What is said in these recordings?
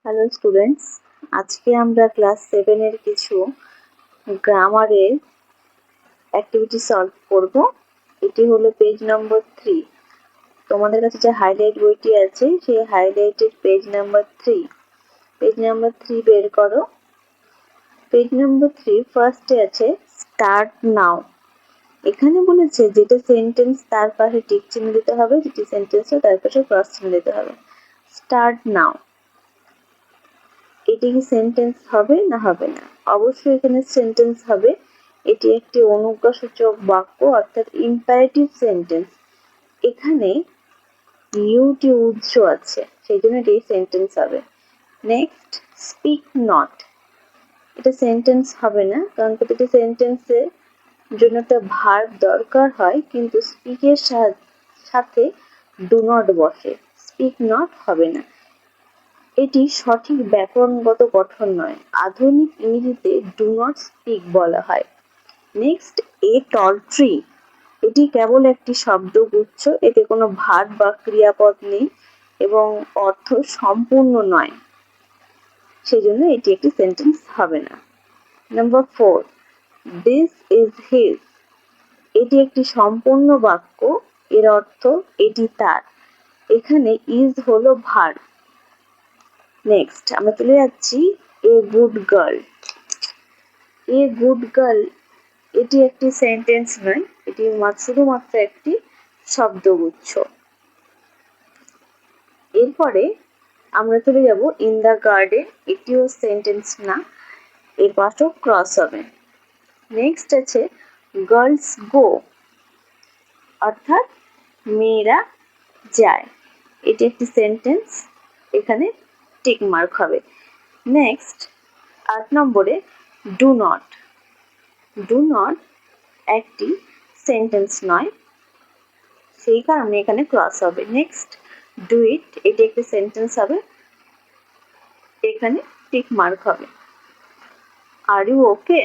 Hello students, আজকে আমরা class 7 এর কিছু গ্রামারের অ্যাক্টিভিটি সলভ করব। এটি হলো পেজ নম্বর 3। তোমাদের কাছে যে হাইলাইট বইটি আছে সেই হাইলাইটের পেজ নাম্বার 3। পেজ নাম্বার 3 বের করো। পেজ নাম্বার 3 ফার্স্টে আছে স্টার্ট নাও। এখানে বলেছে যেটা সেন্টেন্স তার পাশে টিক চিহ্ন দিতে হবে, যেটি সেন্টেন্স তার পাশে ক্রস চিহ্ন দিতে হবে। স্টার্ট নাও, এটি কি সেন্টেন্স হবে না হবে না? অবশ্যই এখানে সেন্টেন্স হবে। এটি একটি অনুজ্ঞাসূচক বাক্য, অর্থাৎ ইম্পারেটিভ সেন্টেন্স। এখানে ইউটি উৎস আছে, সেই জন্য এটি সেন্টেন্স হবে। নেক্সট, স্পিক নট, এটা সেন্টেন্স হবে না, কারণ প্রতিটি সেন্টেন্সের জন্য একটা ভার্ব দরকার হয়, কিন্তু স্পিকের সাথে ডু নট বসে, স্পিক নট হবে না। এটি সঠিক ব্যাকরণগত গঠন নয়। আধুনিক ইংরেজিতে ডু নট স্পিক বলা হয়। নেক্সট, এ টল ট্রি, এটি কেবল একটি শব্দগুচ্ছ, এতে কোনো ভার্ব বা ক্রিয়াপদ নেই এবং অর্থ সম্পূর্ণ নয়, সেজন্য এটি একটি সেন্টেন্স হবে না। নাম্বার 4, দিস ইজ হিজ, এটি একটি সম্পূর্ণ বাক্য, এর অর্থ এটি তার। এখানে ইজ হলো ভার্ব। নেক্সট আমরা চলে যাচ্ছি a good girl. A good girl এটি একটি সেন্টেন্স নয়, এটি শুধুমাত্র একটি শব্দগুচ্ছ। এরপরে আমরা চলে যাব ইন দ্য গার্ডেন, এটিও সেন্টেন্স না, এর পাশেও ক্রস হবে। নেক্সট আছে গার্লস গো, অর্থাৎ মেয়েরা যায়, এটি একটি সেন্টেন্স, এখানে টিক মার্ক হবে। নেক্সট 8 নম্বরে ডু নট। ডু নট একটি সেন্টেন্স নয়, সেই কারণে এখানে ক্রস হবে। নেক্সট ডু ইট, এটি একটি সেন্টেন্স হবে, এখানে টিক মার্ক হবে। আর ইউ ওকে,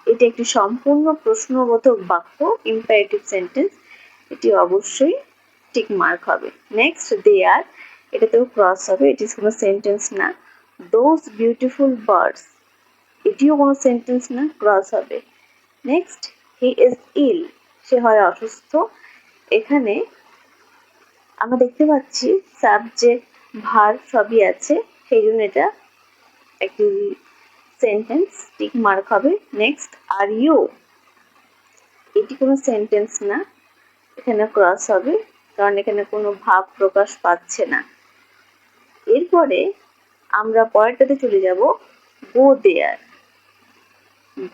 এটি একটি সম্পূর্ণ প্রশ্নবোধক বাক্য, ইম্পারেটিভ সেন্টেন্স, এটি অবশ্যই টিক মার্ক হবে। নেক্সট দে আর, এটাতেও ক্রস হবে, এটি কোনো সেন্টেন্স না। দোজ বিউটিফুল বার্ডস, এটিও কোনো সেন্টেন্স না, ক্রস হবে। নেক্সট হি ইজ ইল, সে হয় অসুস্থ। এখানে আমরা দেখতে পাচ্ছি সাবজেক্ট ভার্ব সবই আছে, সেই জন্য এটা একটি সেন্টেন্স, টিক মার্ক হবে। নেক্সট আর ইউ, এটি কোনো সেন্টেন্স না, এখানে ক্রস হবে, কারণ এখানে কোনো ভাব প্রকাশ পাচ্ছে না। এরপরে আমরা পরেরটাতে চলে যাব গো দেয়ার।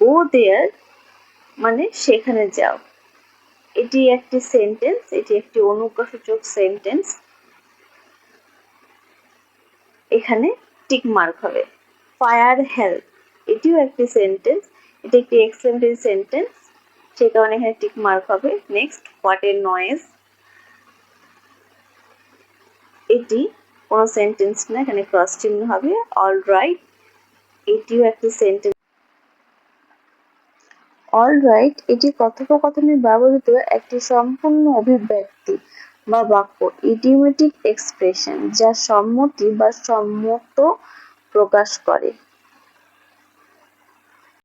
গো দেয়ার মানে সেখানে যাও, এটি একটি সেন্টেন্স, এটি একটি অনুজ্ঞাসূচক সেন্টেন্স, এখানে টিক মার্ক হবে। ফায়ার হেল্প, এটিও একটি সেন্টেন্স, এটি একটি এক্সপ্লেনেটরি সেন্টেন্স, সেই কারণে এখানে টিক মার্ক হবে। নেক্সট হোয়াট এ নয়েজ, এটি কোনো সেন্টেন্স না, এখানে ক্রস চিহ্ন হবে। অল রাইট, এটিও একটি সেন্টেন্স। অল রাইট, এটি কথোপকথনে ব্যবহৃত একটি সম্পূর্ণ অভিব্যক্তি বা বাক্য, ইডিওমেটিক এক্সপ্রেশন, যা সম্মতি বা সম্মত প্রকাশ করে।